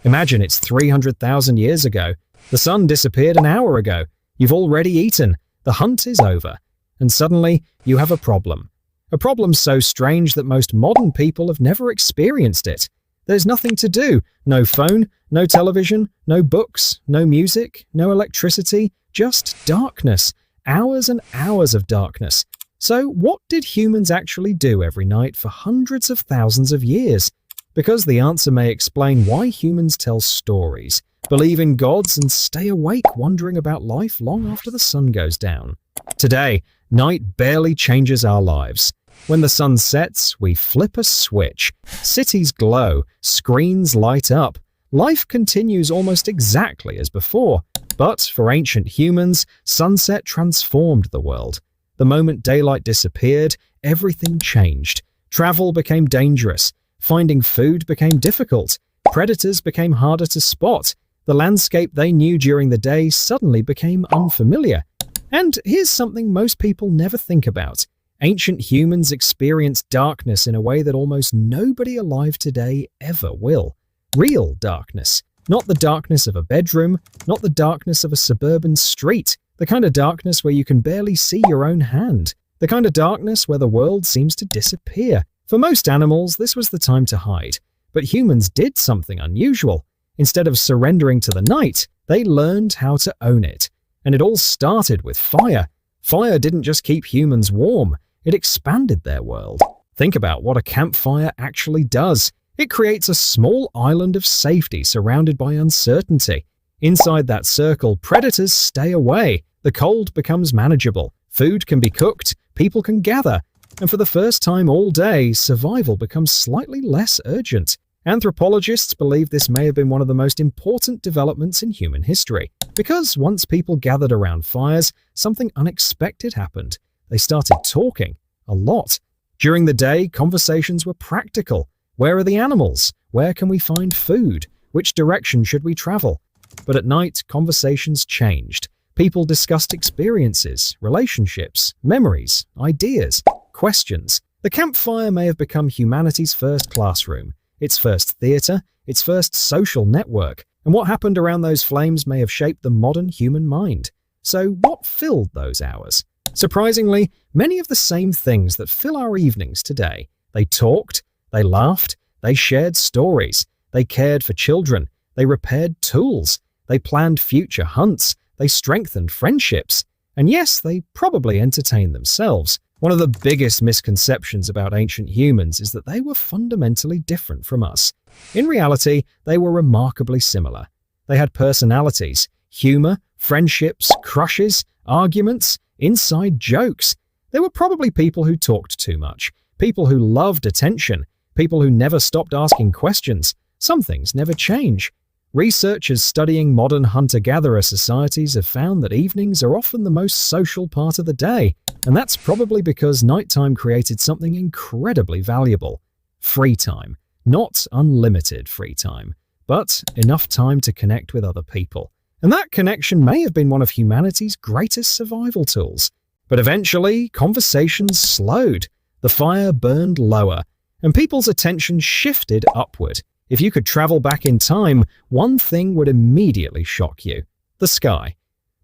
Imagine it's 300,000 years ago. The sun disappeared an hour ago. You've already eaten. The hunt is over. And suddenly, you have a problem. A problem so strange that most modern people have never experienced it. There's nothing to do. No phone, no television, no books, no music, no electricity, just darkness. Hours and hours of darkness. So what did humans actually do every night for hundreds of thousands of years? Because the answer may explain why humans tell stories, believe in gods, and stay awake wondering about life long after the sun goes down. Today, night barely changes our lives. When the sun sets, we flip a switch. Cities glow, screens light up. Life continues almost exactly as before. But for ancient humans, sunset transformed the world. The moment daylight disappeared, everything changed. Travel became dangerous. Finding food became difficult. Predators became harder to spot. The landscape they knew during the day suddenly became unfamiliar. And here's something most people never think about. Ancient humans experienced darkness in a way that almost nobody alive today ever will. Real darkness. Not the darkness of a bedroom, not the darkness of a suburban street. The kind of darkness where you can barely see your own hand. The kind of darkness where the world seems to disappear. For most animals, this was the time to hide. But humans did something unusual. Instead of surrendering to the night, they learned how to own it. And it all started with fire. Fire didn't just keep humans warm, it expanded their world. Think about what a campfire actually does. It creates a small island of safety surrounded by uncertainty. Inside that circle, predators stay away. The cold becomes manageable. Food can be cooked, people can gather. And for the first time all day, survival becomes slightly less urgent. Anthropologists believe this may have been one of the most important developments in human history. Because once people gathered around fires, something unexpected happened. They started talking. A lot. During the day, conversations were practical. Where are the animals? Where can we find food? Which direction should we travel? But at night, conversations changed. People discussed experiences, relationships, memories, ideas, questions. The campfire may have become humanity's first classroom, its first theater, its first social network, and what happened around those flames may have shaped the modern human mind. So what filled those hours? Surprisingly, many of the same things that fill our evenings today. They talked, they laughed, they shared stories, they cared for children, they repaired tools, they planned future hunts, they strengthened friendships, and yes, they probably entertained themselves. One of the biggest misconceptions about ancient humans is that they were fundamentally different from us. In reality, they were remarkably similar. They had personalities, humor, friendships, crushes, arguments, inside jokes. They were probably people who talked too much, people who loved attention, people who never stopped asking questions. Some things never change. Researchers studying modern hunter-gatherer societies have found that evenings are often the most social part of the day, and that's probably because nighttime created something incredibly valuable. Free time. Not unlimited free time, but enough time to connect with other people. And that connection may have been one of humanity's greatest survival tools. But eventually, conversations slowed, the fire burned lower, and people's attention shifted upward. If you could travel back in time, one thing would immediately shock you: the sky.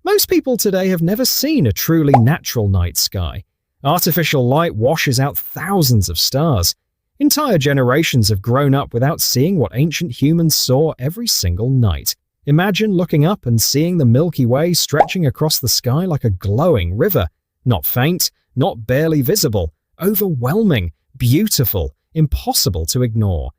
Most people today have never seen a truly natural night sky. Artificial light washes out thousands of stars. Entire generations have grown up without seeing what ancient humans saw every single night. Imagine looking up and seeing the Milky Way stretching across the sky like a glowing river. Not faint, not barely visible, overwhelming, beautiful, impossible to ignore.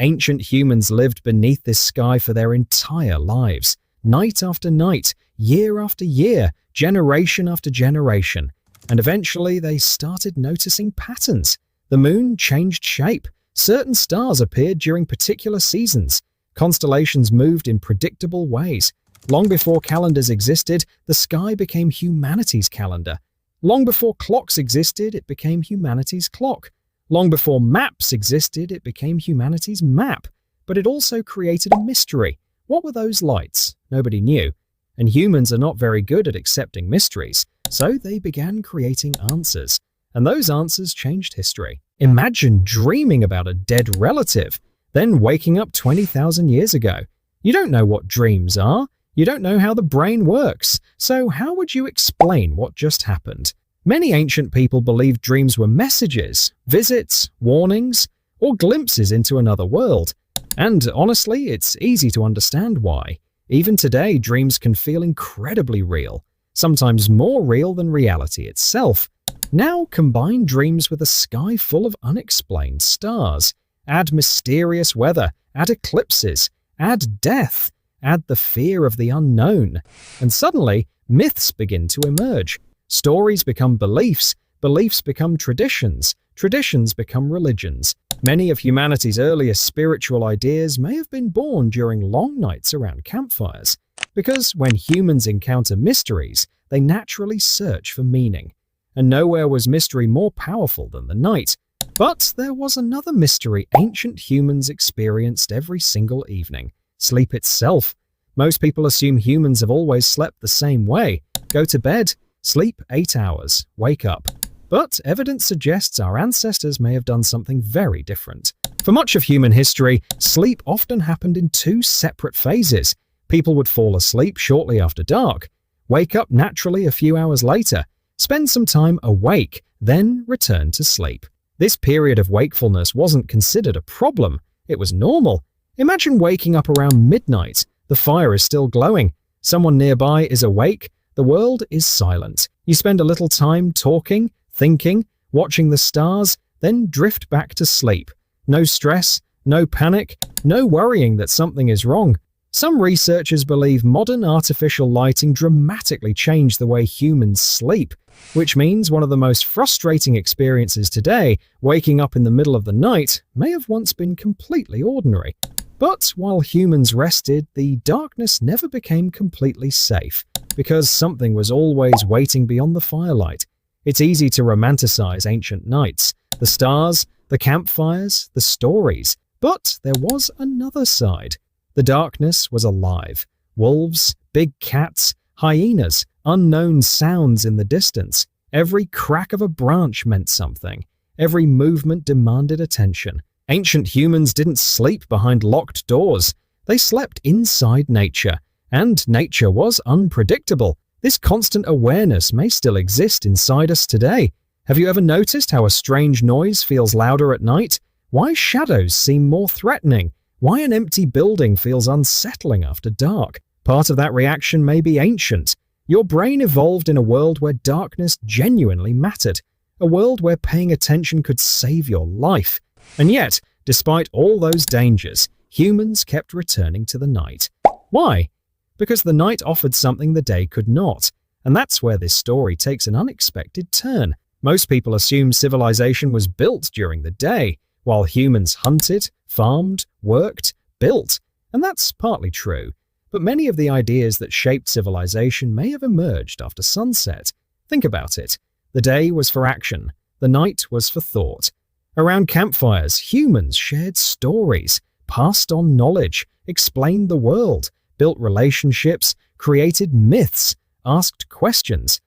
Ancient humans lived beneath this sky for their entire lives, night after night, year after year, generation after generation. And eventually they started noticing patterns. The moon changed shape. Certain stars appeared during particular seasons. Constellations moved in predictable ways. Long before calendars existed, the sky became humanity's calendar. Long before clocks existed, it became humanity's clock. Long before maps existed, it became humanity's map. But it also created a mystery. What were those lights? Nobody knew. And humans are not very good at accepting mysteries, so they began creating answers. And those answers changed history. Imagine dreaming about a dead relative, then waking up 20,000 years ago. You don't know what dreams are. You don't know how the brain works. So how would you explain what just happened? Many ancient people believed dreams were messages, visits, warnings, or glimpses into another world. And honestly, it's easy to understand why. Even today, dreams can feel incredibly real, sometimes more real than reality itself. Now combine dreams with a sky full of unexplained stars. Add mysterious weather, add eclipses, add death, add the fear of the unknown. And suddenly, myths begin to emerge. Stories become beliefs, beliefs become traditions, traditions become religions. Many of humanity's earliest spiritual ideas may have been born during long nights around campfires, because when humans encounter mysteries, they naturally search for meaning. And nowhere was mystery more powerful than the night. But there was another mystery ancient humans experienced every single evening: sleep itself. Most people assume humans have always slept the same way. Go to bed, sleep 8 hours, wake up. But evidence suggests our ancestors may have done something very different. For much of human history, sleep often happened in two separate phases. People would fall asleep shortly after dark, wake up naturally a few hours later, spend some time awake, then return to sleep. This period of wakefulness wasn't considered a problem. It was normal. Imagine waking up around midnight. The fire is still glowing. Someone nearby is awake. The world is silent. You spend a little time talking, thinking, watching the stars, then drift back to sleep. No stress, no panic, no worrying that something is wrong. Some researchers believe modern artificial lighting dramatically changed the way humans sleep, which means one of the most frustrating experiences today, waking up in the middle of the night, may have once been completely ordinary. But while humans rested, the darkness never became completely safe, because something was always waiting beyond the firelight. It's easy to romanticize ancient nights, the stars, the campfires, the stories. But there was another side. The darkness was alive. Wolves, big cats, hyenas, unknown sounds in the distance. Every crack of a branch meant something. Every movement demanded attention. Ancient humans didn't sleep behind locked doors. They slept inside nature. And nature was unpredictable. This constant awareness may still exist inside us today. Have you ever noticed how a strange noise feels louder at night? Why shadows seem more threatening? Why an empty building feels unsettling after dark? Part of that reaction may be ancient. Your brain evolved in a world where darkness genuinely mattered, a world where paying attention could save your life. And yet, despite all those dangers, humans kept returning to the night. Why? Because the night offered something the day could not. And that's where this story takes an unexpected turn. Most people assume civilization was built during the day, while humans hunted, farmed, worked, built. And that's partly true. But many of the ideas that shaped civilization may have emerged after sunset. Think about it. The day was for action. The night was for thought. Around campfires, humans shared stories, passed on knowledge, explained the world, built relationships, created myths, asked questions.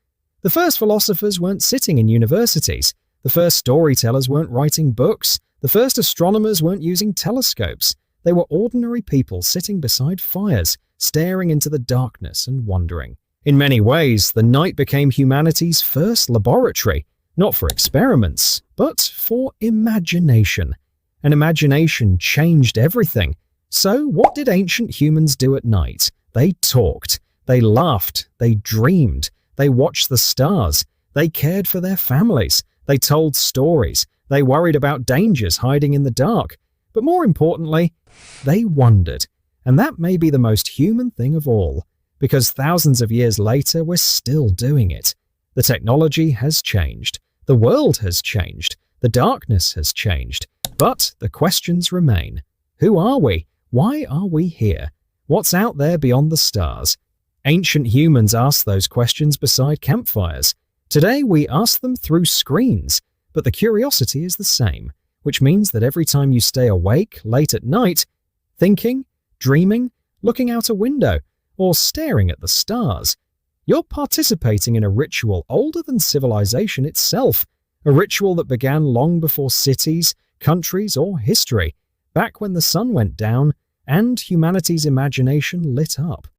The first philosophers weren't sitting in universities. The first storytellers weren't writing books. The first astronomers weren't using telescopes. They were ordinary people sitting beside fires, staring into the darkness and wondering. In many ways, the night became humanity's first laboratory, not for experiments, but for imagination. And imagination changed everything. So what did ancient humans do at night? They talked, they laughed, they dreamed, they watched the stars, they cared for their families, they told stories, they worried about dangers hiding in the dark. But more importantly, they wondered. And that may be the most human thing of all, because thousands of years later, we're still doing it. The technology has changed. The world has changed. The darkness has changed. But the questions remain. Who are we? Why are we here? What's out there beyond the stars? Ancient humans asked those questions beside campfires. Today, we ask them through screens, but the curiosity is the same, which means that every time you stay awake late at night, thinking, dreaming, looking out a window, or staring at the stars, you're participating in a ritual older than civilization itself, a ritual that began long before cities, countries, or history. Back when the sun went down, and humanity's imagination lit up.